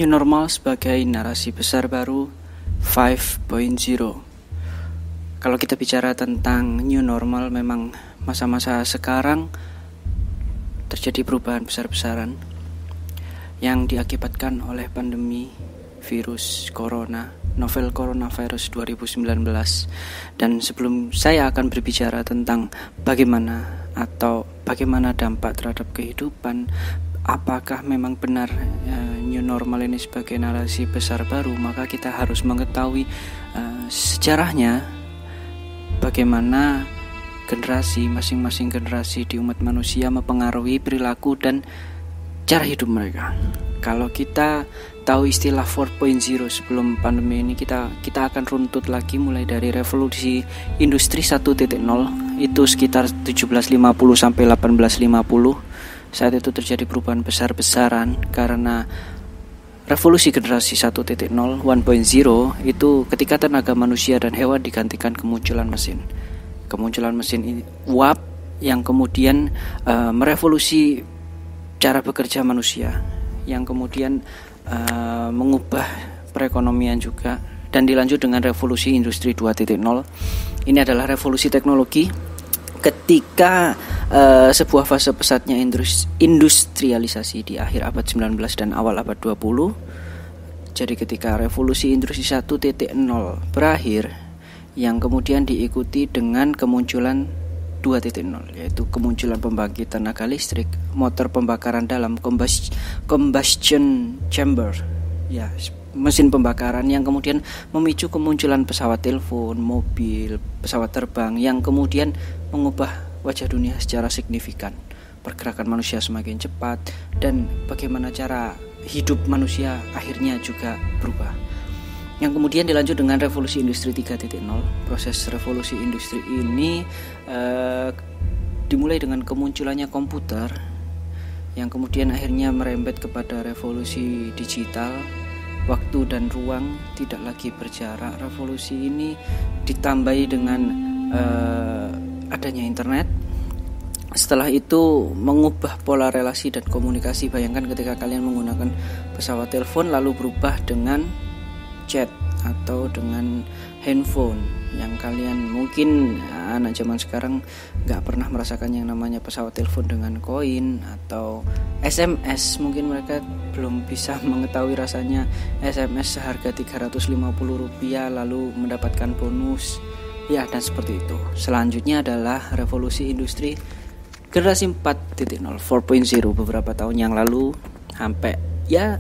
New normal sebagai narasi besar baru 5.0. Kalau kita bicara tentang new normal, memang masa-masa sekarang terjadi perubahan besar-besaran yang diakibatkan oleh pandemi virus corona, novel coronavirus 2019. Dan sebelum saya akan berbicara tentang bagaimana dampak terhadap kehidupan, apakah memang benar new normal ini sebagai narasi besar baru, maka kita harus mengetahui sejarahnya, bagaimana masing-masing generasi di umat manusia mempengaruhi perilaku dan cara hidup mereka. Kalau kita tahu istilah 4.0 sebelum pandemi ini, kita akan runtut lagi mulai dari revolusi industri 1.0 itu sekitar 1750 sampai 1850. Saat itu terjadi perubahan besar-besaran karena revolusi generasi 1.0 itu ketika tenaga manusia dan hewan digantikan kemunculan mesin ini uap yang kemudian merevolusi cara bekerja manusia, yang kemudian mengubah perekonomian juga, dan dilanjut dengan revolusi industri 2.0. Ini adalah revolusi teknologi ketika sebuah fase pesatnya industrialisasi di akhir abad 19 dan awal abad 20. Jadi ketika revolusi industri 1.0 berakhir, yang kemudian diikuti dengan kemunculan 2.0, yaitu kemunculan pembangkit tenaga listrik, motor pembakaran dalam, combustion chamber, ya, mesin pembakaran, yang kemudian memicu kemunculan pesawat telepon, mobil, pesawat terbang, yang kemudian mengubah wajah dunia secara signifikan. Pergerakan manusia semakin cepat dan bagaimana cara hidup manusia akhirnya juga berubah. Yang kemudian dilanjut dengan revolusi industri 3.0. Proses revolusi industri ini dimulai dengan kemunculannya komputer, yang kemudian akhirnya merembet kepada revolusi digital. Waktu dan ruang tidak lagi berjarak. Revolusi ini ditambahi dengan adanya internet. Setelah itu mengubah pola relasi dan komunikasi. Bayangkan ketika kalian menggunakan pesawat telepon lalu berubah dengan chat atau dengan handphone, yang kalian mungkin anak zaman sekarang gak pernah merasakan yang namanya pesawat telepon dengan koin atau SMS. Mungkin mereka belum bisa mengetahui rasanya SMS seharga Rp350 lalu mendapatkan bonus, ya, dan seperti itu. Selanjutnya adalah revolusi industri generasi 4.0 beberapa tahun yang lalu sampai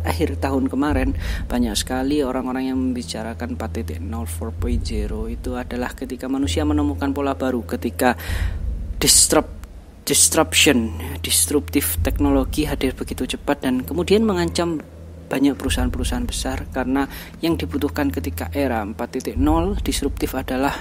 akhir tahun kemarin. Banyak sekali orang-orang yang membicarakan 4.0, 4.0 itu adalah ketika manusia menemukan pola baru, ketika disruptif teknologi hadir begitu cepat dan kemudian mengancam banyak perusahaan-perusahaan besar, karena yang dibutuhkan ketika era 4.0 disruptif adalah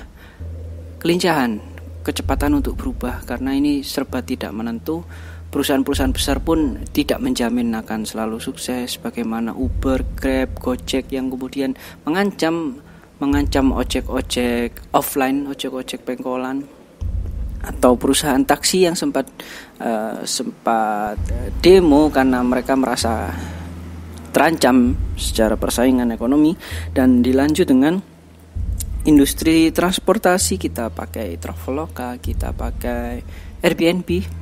kelincahan, kecepatan untuk berubah, karena ini serba tidak menentu. Perusahaan-perusahaan besar pun tidak menjamin akan selalu sukses, bagaimana Uber, Grab, Gojek yang kemudian mengancam ojek-ojek offline, ojek-ojek pengkolan, atau perusahaan taksi yang sempat demo karena mereka merasa terancam secara persaingan ekonomi. Dan dilanjut dengan industri transportasi, kita pakai Traveloka, kita pakai Airbnb,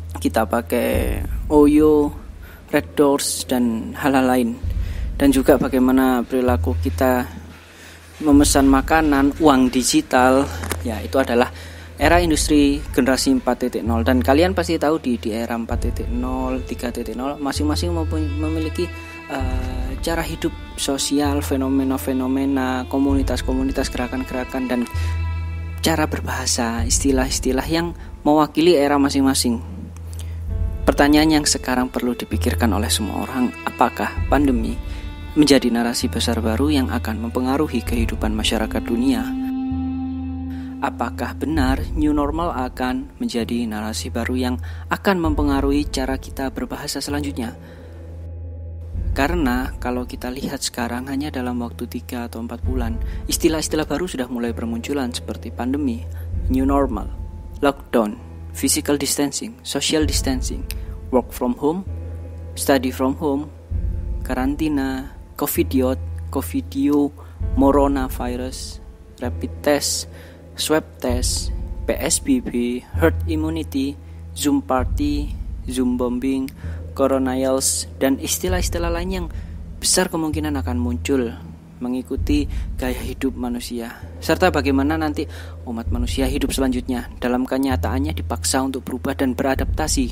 kita pakai Oyo, Red Doors, dan hal-hal lain. Dan juga bagaimana perilaku kita memesan makanan, uang digital, ya, itu adalah era industri generasi 4.0. Dan kalian pasti tahu di era 4.0, 3.0 masing-masing memiliki cara hidup sosial, fenomena-fenomena, komunitas-komunitas, gerakan-gerakan, dan cara berbahasa, istilah-istilah yang mewakili era masing-masing. Pertanyaan yang sekarang perlu dipikirkan oleh semua orang, apakah pandemi menjadi narasi besar baru yang akan mempengaruhi kehidupan masyarakat dunia? Apakah benar new normal akan menjadi narasi baru yang akan mempengaruhi cara kita berbahasa selanjutnya? Karena kalau kita lihat sekarang hanya dalam waktu 3 atau 4 bulan, istilah-istilah baru sudah mulai bermunculan seperti pandemi, new normal, lockdown, physical distancing, social distancing, work from home, study from home, karantina, covidio, coronavirus, rapid test, swab test, PSBB, herd immunity, Zoom party, Zoom bombing, coronavirus, dan istilah-istilah lain yang besar kemungkinan akan muncul mengikuti gaya hidup manusia, serta bagaimana nanti umat manusia hidup selanjutnya dalam kenyataannya dipaksa untuk berubah dan beradaptasi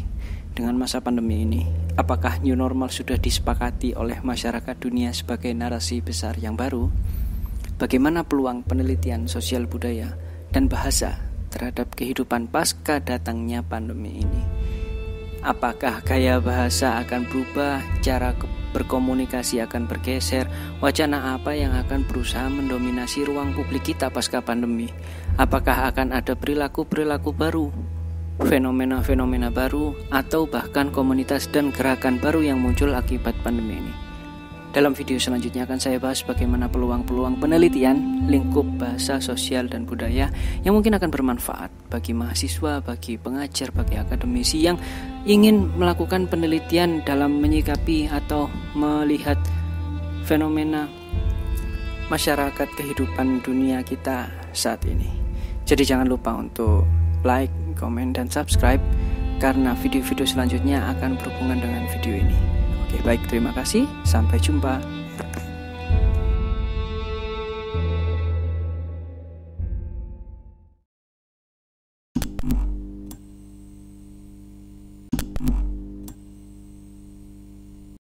dengan masa pandemi ini. Apakah new normal sudah disepakati oleh masyarakat dunia sebagai narasi besar yang baru? Bagaimana peluang penelitian sosial budaya dan bahasa terhadap kehidupan pasca datangnya pandemi ini? Apakah gaya bahasa akan berubah, cara berkomunikasi akan bergeser, wacana apa yang akan berusaha mendominasi ruang publik kita pasca pandemi? Apakah akan ada perilaku-perilaku baru, fenomena-fenomena baru, atau bahkan komunitas dan gerakan baru yang muncul akibat pandemi ini? Dalam video selanjutnya akan saya bahas bagaimana peluang-peluang penelitian lingkup bahasa, sosial, dan budaya yang mungkin akan bermanfaat bagi mahasiswa, bagi pengajar, bagi akademisi yang ingin melakukan penelitian dalam menyikapi atau melihat fenomena masyarakat kehidupan dunia kita saat ini. Jadi jangan lupa untuk like, komen, dan subscribe karena video-video selanjutnya akan berhubungan dengan video ini. Oke, baik, terima kasih. Sampai jumpa.